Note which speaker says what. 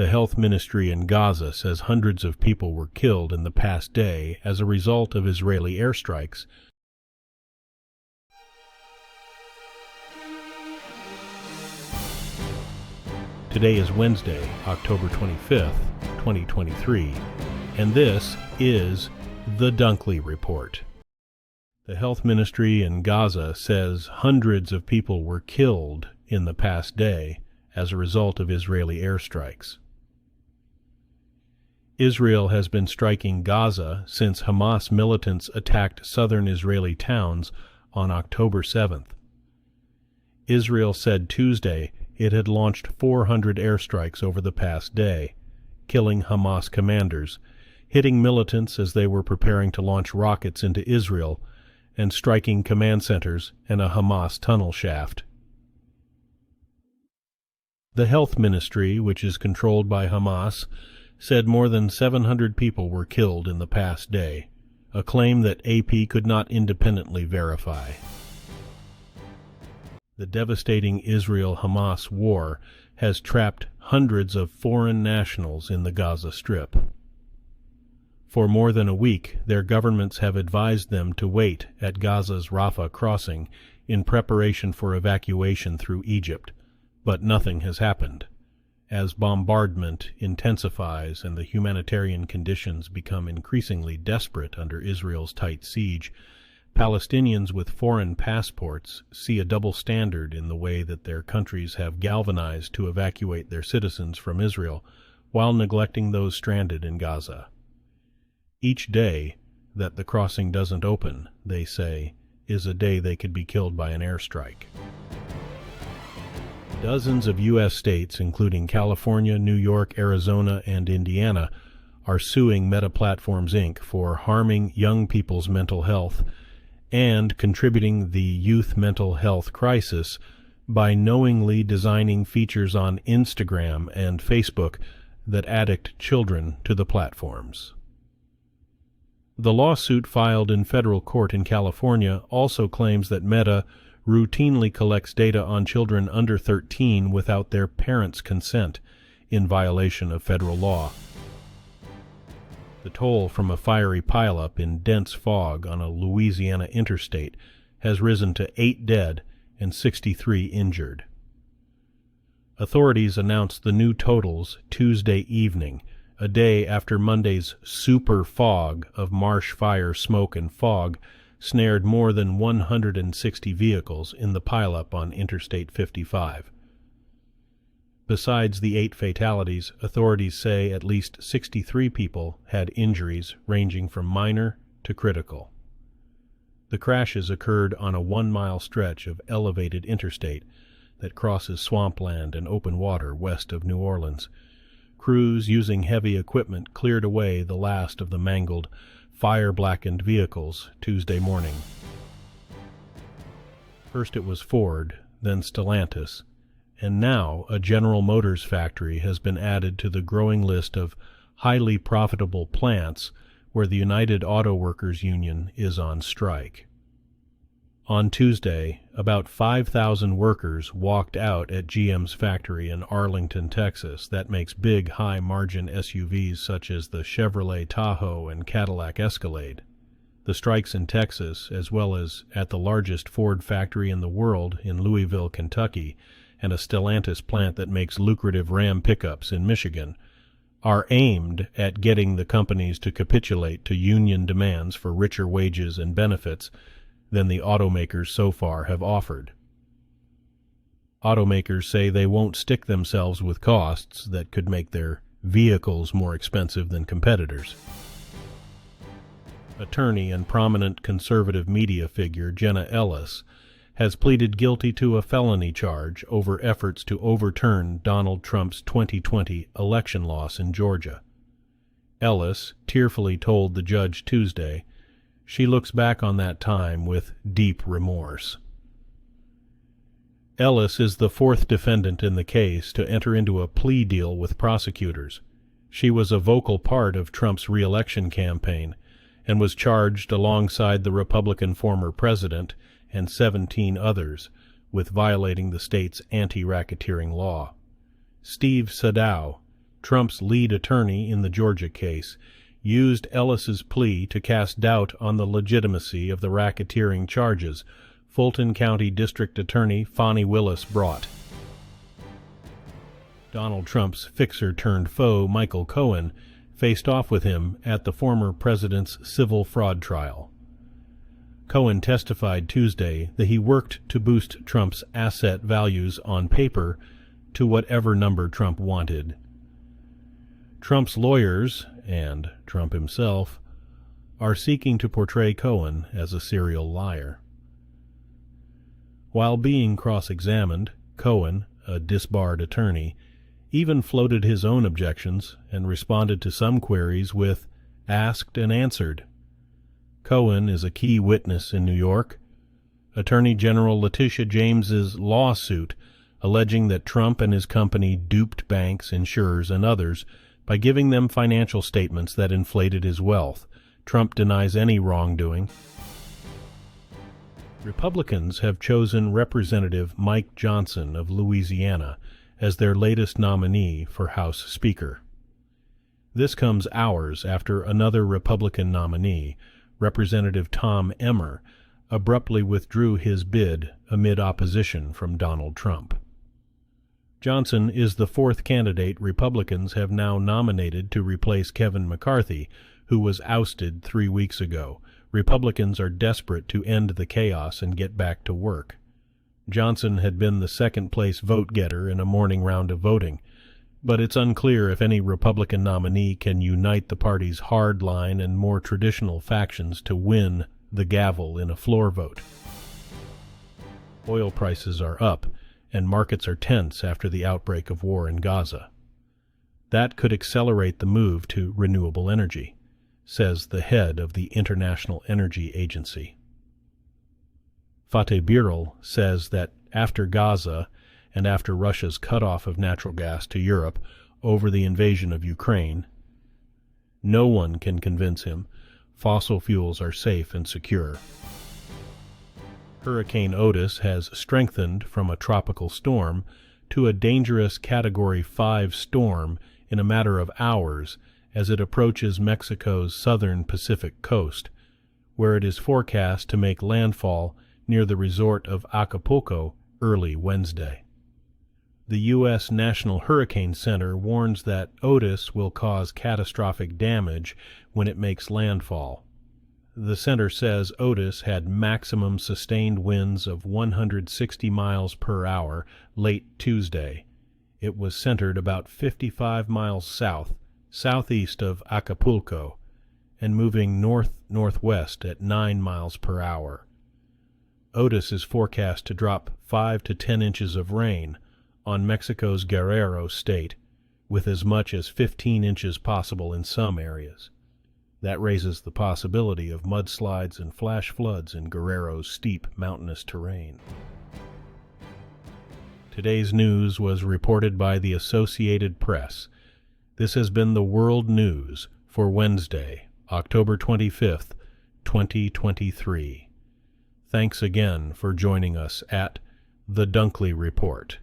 Speaker 1: The health ministry in Gaza says hundreds of people were killed in the past day as a result of Israeli airstrikes. Today is Wednesday, October 25th, 2023, and this is the Dunkley Report. The health ministry in Gaza says hundreds of people were killed in the past day as a result of Israeli airstrikes. Israel has been striking Gaza since Hamas militants attacked southern Israeli towns on October 7th. Israel said Tuesday it had launched 400 airstrikes over the past day, killing Hamas commanders, hitting militants as they were preparing to launch rockets into Israel, and striking command centers and a Hamas tunnel shaft. The health ministry, which is controlled by Hamas, said more than 700 people were killed in the past day, a claim that AP could not independently verify. The devastating Israel-Hamas war has trapped hundreds of foreign nationals in the Gaza Strip. For more than a week, their governments have advised them to wait at Gaza's Rafah crossing in preparation for evacuation through Egypt, but nothing has happened. As bombardment intensifies and the humanitarian conditions become increasingly desperate under Israel's tight siege, Palestinians with foreign passports see a double standard in the way that their countries have galvanized to evacuate their citizens from Israel while neglecting those stranded in Gaza. Each day that the crossing doesn't open, they say, is a day they could be killed by an airstrike. Dozens of U.S. states, including California, New York, Arizona, and Indiana, are suing Meta Platforms, Inc. for harming young people's mental health and contributing the youth mental health crisis by knowingly designing features on Instagram and Facebook that addict children to the platforms. The lawsuit filed in federal court in California also claims that Meta routinely collects data on children under 13 without their parents' consent, in violation of federal law. The toll from a fiery pileup in dense fog on a Louisiana interstate has risen to 8 dead and 63 injured. Authorities announced the new totals Tuesday evening, a day after Monday's super fog of marsh fire smoke and fog snared more than 160 vehicles in the pileup on Interstate 55. Besides the 8 fatalities, authorities say at least 63 people had injuries ranging from minor to critical. The crashes occurred on a 1-mile stretch of elevated interstate that crosses swampland and open water west of New Orleans. Crews using heavy equipment cleared away the last of the mangled, fire-blackened vehicles Tuesday morning. First it was Ford, then Stellantis, and now a General Motors factory has been added to the growing list of highly profitable plants where the United Auto Workers Union is on strike. On Tuesday, about 5,000 workers walked out at GM's factory in Arlington, Texas, that makes big, high-margin SUVs such as the Chevrolet Tahoe and Cadillac Escalade. The strikes in Texas, as well as at the largest Ford factory in the world in Louisville, Kentucky, and a Stellantis plant that makes lucrative Ram pickups in Michigan, are aimed at getting the companies to capitulate to union demands for richer wages and benefits than the automakers so far have offered. Automakers say they won't stick themselves with costs that could make their vehicles more expensive than competitors. Attorney and prominent conservative media figure Jenna Ellis has pleaded guilty to a felony charge over efforts to overturn Donald Trump's 2020 election loss in Georgia. Ellis tearfully told the judge Tuesday she looks back on that time with deep remorse. Ellis is the 4th defendant in the case to enter into a plea deal with prosecutors. She was a vocal part of Trump's re-election campaign and was charged alongside the Republican former president and 17 others with violating the state's anti-racketeering law. Steve Sadow, Trump's lead attorney in the Georgia case, used Ellis's plea to cast doubt on the legitimacy of the racketeering charges Fulton County District Attorney Fani Willis brought. Donald Trump's fixer-turned-foe, Michael Cohen, faced off with him at the former president's civil fraud trial. Cohen testified Tuesday that he worked to boost Trump's asset values on paper to whatever number Trump wanted. Trump's lawyers, and Trump himself, are seeking to portray Cohen as a serial liar. While being cross-examined, Cohen, a disbarred attorney, even floated his own objections and responded to some queries with "asked and answered." Cohen is a key witness in New York. Attorney General Letitia James's lawsuit alleging that Trump and his company duped banks, insurers, and others by giving them financial statements that inflated his wealth. Trump denies any wrongdoing. Republicans have chosen Representative Mike Johnson of Louisiana as their latest nominee for House Speaker. This comes hours after another Republican nominee, Representative Tom Emmer, abruptly withdrew his bid amid opposition from Donald Trump. Johnson is the fourth candidate Republicans have now nominated to replace Kevin McCarthy, who was ousted 3 weeks ago. Republicans are desperate to end the chaos and get back to work. Johnson had been the second-place vote-getter in a morning round of voting, but it's unclear if any Republican nominee can unite the party's hardline and more traditional factions to win the gavel in a floor vote. Oil prices are up, and markets are tense after the outbreak of war in Gaza. That could accelerate the move to renewable energy, says the head of the International Energy Agency. Fateh Birol says that after Gaza and after Russia's cutoff of natural gas to Europe over the invasion of Ukraine, no one can convince him fossil fuels are safe and secure. Hurricane Otis has strengthened from a tropical storm to a dangerous Category 5 storm in a matter of hours as it approaches Mexico's southern Pacific coast, where it is forecast to make landfall near the resort of Acapulco early Wednesday. The U.S. National Hurricane Center warns that Otis will cause catastrophic damage when it makes landfall. The center says Otis had maximum sustained winds of 160 miles per hour late Tuesday. It was centered about 55 miles southeast of Acapulco, and moving north-northwest at 9 miles per hour. Otis is forecast to drop 5 to 10 inches of rain on Mexico's Guerrero state, with as much as 15 inches possible in some areas. That raises the possibility of mudslides and flash floods in Guerrero's steep mountainous terrain. Today's news was reported by the Associated Press. This has been the World News for Wednesday, October 25th, 2023. Thanks again for joining us at The Dunkley Report.